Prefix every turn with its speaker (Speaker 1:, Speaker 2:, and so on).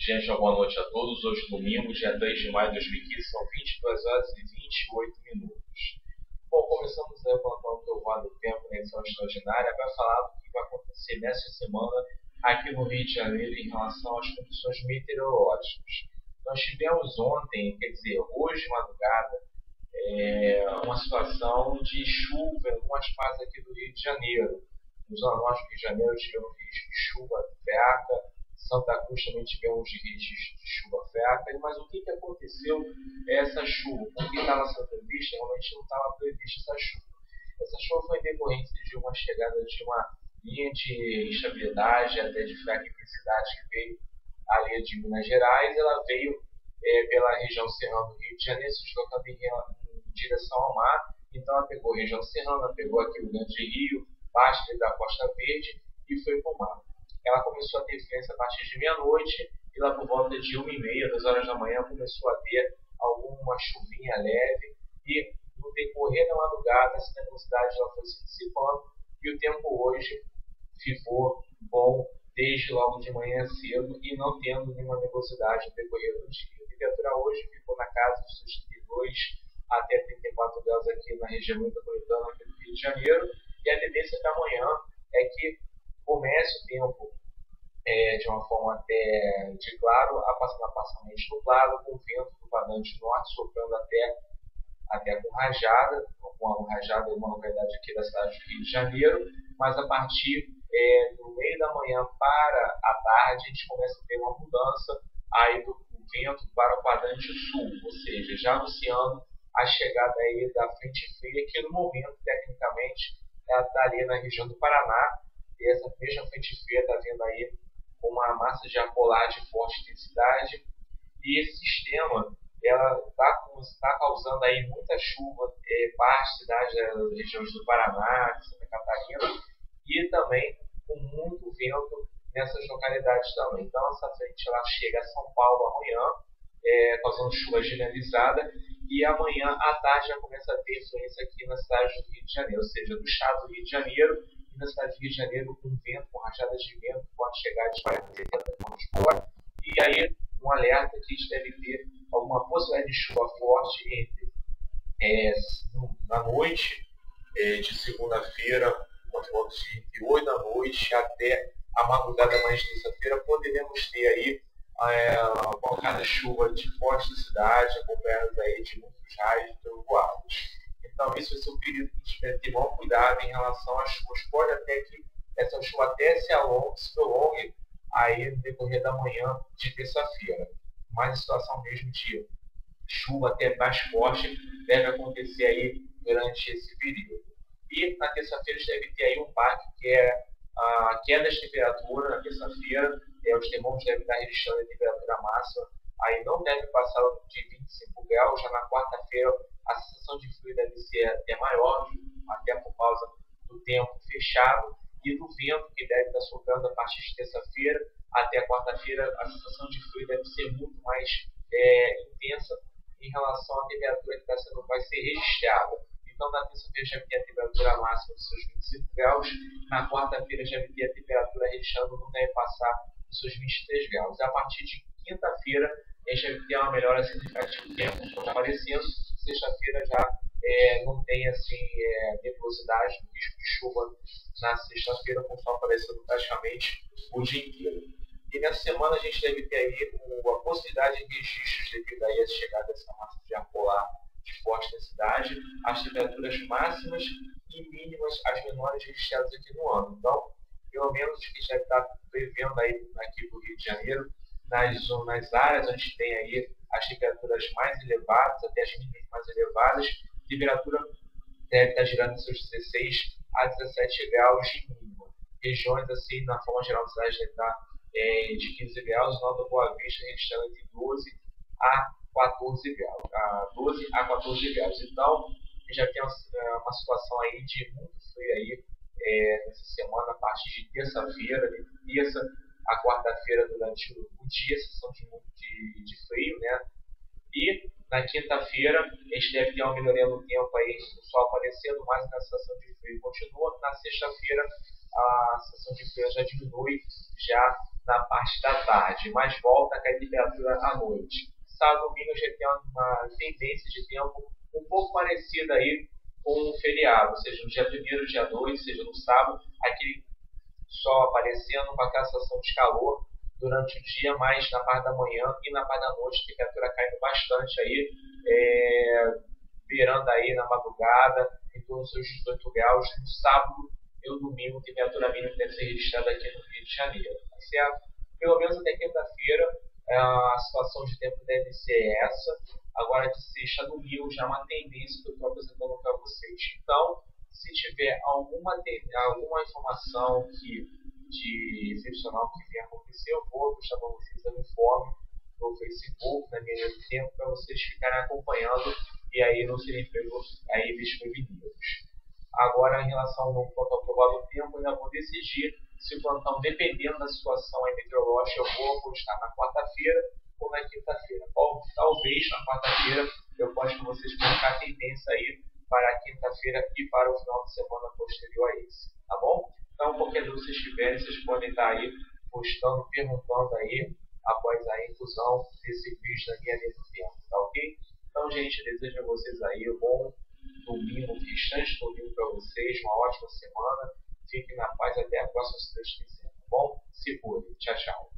Speaker 1: Gente, uma boa noite a todos. Hoje, domingo, dia 3 de maio de 2015, são 22 horas e 28 minutos. Bom, começamos a levantar o Teovar do Tempo na edição extraordinária para falar do que vai acontecer nesta semana aqui no Rio de Janeiro em relação às condições meteorológicas. Nós tivemos ontem, quer dizer, hoje de madrugada, uma situação de chuva em algumas partes aqui do Rio de Janeiro. No Zona Norte do Rio de Janeiro tivemos risco de chuva fraca, Santa Cruz também tivemos riscos de chuva fraca, mas o que aconteceu é essa chuva? Porque estava sendo prevista, realmente não estava prevista essa chuva. Essa chuva foi em decorrência de uma chegada de uma linha de instabilidade, até de fraca intensidade, que veio ali de Minas Gerais. Ela veio pela região serrana do Rio de Janeiro, se deslocando em direção ao mar. Então ela pegou a região serrana, pegou aqui o Grande Rio, parte da Costa Verde e foi para o mar. Ela começou a ter influência a partir de meia-noite e lá por volta de 1h30, 2 horas da manhã, começou a ter alguma chuvinha leve e no decorrer da madrugada essa nebulosidade ela foi se dissipando e o tempo hoje ficou bom desde logo de manhã cedo e não tendo nenhuma nebulosidade no decorrer do dia. A temperatura hoje ficou na casa dos 32 até 34 graus aqui na região metropolitana do Rio de Janeiro e a tendência da manhã é que comece o tempo de uma forma até de claro a passar parcialmente nublado, com vento do quadrante norte soprando até com rajada, em uma localidade aqui da cidade do Rio de Janeiro, mas a partir do meio da manhã para a tarde a gente começa a ter uma mudança aí do vento para o quadrante sul, ou seja, já anunciando a chegada aí da frente fria, que no momento, tecnicamente, ela está ali na região do Paraná, e essa mesma frente fria está vindo aí com uma massa de ar polar de forte intensidade, e esse sistema ela está causando aí muita chuva em partes cidades das regiões do Paraná, de Santa Catarina, e também com muito vento nessas localidades também. Então essa frente ela chega a São Paulo amanhã, causando chuva generalizada, e amanhã à tarde já começa a ter influência aqui na cidade do Rio de Janeiro, ou seja, do estado do Rio de Janeiro e na cidade do Rio de Janeiro com vento, com rajadas de vento que pode chegar de 40 a 70 km/h. E aí um alerta que a gente deve ter alguma possibilidade de chuva forte na noite de segunda-feira, umas voltas de 8 da noite até a madrugada mais de terça-feira, poderemos ter aí qualquer chuva de forte intensidade, acompanhadas aí de muitos raios e trovoadas. Então, isso vai ser um período que a gente deve ter bom cuidado em relação às chuvas. Pode até que essa chuva até se prolongue aí no decorrer da manhã de terça-feira. Mas a situação mesmo de chuva até mais forte deve acontecer aí durante esse período. E na terça-feira a gente deve ter aí um baque que é a queda de temperatura na terça-feira. Os termômetros devem estar registrando a temperatura máxima, aí não deve passar de 25 graus. Já na quarta-feira a sensação de frio deve ser até maior, até por causa do tempo fechado e do vento que deve estar soprando a partir de terça-feira até a quarta-feira. A sensação de frio deve ser muito mais intensa em relação à temperatura que vai ser registrada. Então, na terça-feira já vai ter a temperatura máxima dos seus 25 graus, na quarta-feira já vai ter a temperatura registrando, não deve passar dos seus 23 graus. A partir de quinta-feira, a gente vai ter uma melhora significativa do tempo aparecendo. Sexta-feira já não tem assim, nebulosidade, risco de chuva na sexta-feira, com o sol aparecendo praticamente o dia inteiro. E nessa semana a gente deve ter aí a possibilidade de registros devido aí a chegada dessa massa de ar polar de forte intensidade, as temperaturas máximas e mínimas, as menores registradas aqui no ano. Então, pelo menos que a gente deve estar prevendo aí aqui no Rio de Janeiro, nas áreas onde tem aí as temperaturas mais elevadas, até as mínimas mais elevadas, a temperatura deve estar girando em seus 16 a 17 graus de mínima. Regiões assim, na forma geral da cidade, deve estar de 15 graus, Nova Boa Vista registrando entre 12 a 14 graus, 12 a 14 graus. Então, a gente já tem uma situação aí de muito frio aí nessa semana, a partir de terça-feira, de terça a quarta-feira durante o dia, sessão de frio, né? E Na quinta-feira, a gente deve ter uma melhoria no tempo aí, o sol aparecendo, mas a sensação de frio continua. Na sexta-feira, a sensação de frio já diminui já na parte da tarde, mas volta a cair temperatura à noite. Sábado e domingo já tem uma tendência de tempo um pouco parecida aí com o feriado, ou seja, no dia 1º, dia 2, seja no sábado, aquele sol aparecendo com aquela sensação de calor durante o dia, mas na parte da manhã e na parte da noite, a temperatura caindo bastante aí, beirando aí na madrugada, em torno dos seus 18 graus, no sábado e no domingo, temperatura mínima deve ser registrada aqui no Rio de Janeiro, tá certo? Pelo menos até quinta-feira, a situação de tempo deve ser essa. Agora, de sexta a domingo, já é uma tendência que eu estou apresentando para vocês. Então, se tiver alguma informação de excepcional que venha acontecer, eu vou deixar para vocês no informe no Facebook, na minha linha do tempo, para vocês ficarem acompanhando e aí não serem pegos aí desprevenidos. Agora, em relação ao plantão provável tempo, eu ainda vou decidir se o plantão, dependendo da situação meteorológica, eu vou postar na quarta-feira ou na quinta-feira. Ou talvez na quarta-feira eu poste para vocês colocar a tendência aí para a quinta-feira e para o final de semana posterior a esse, tá bom? Então, qualquer dúvida que vocês tiverem, vocês podem estar aí postando, perguntando aí após a inclusão desse vídeo na minha linha do tempo, tá ok? Então, gente, desejo a vocês aí um bom domingo, restante domingo para vocês, uma ótima semana. Fiquem na paz, até a próxima, se Deus quiser, tá bom? Se cuidem. Tchau, tchau.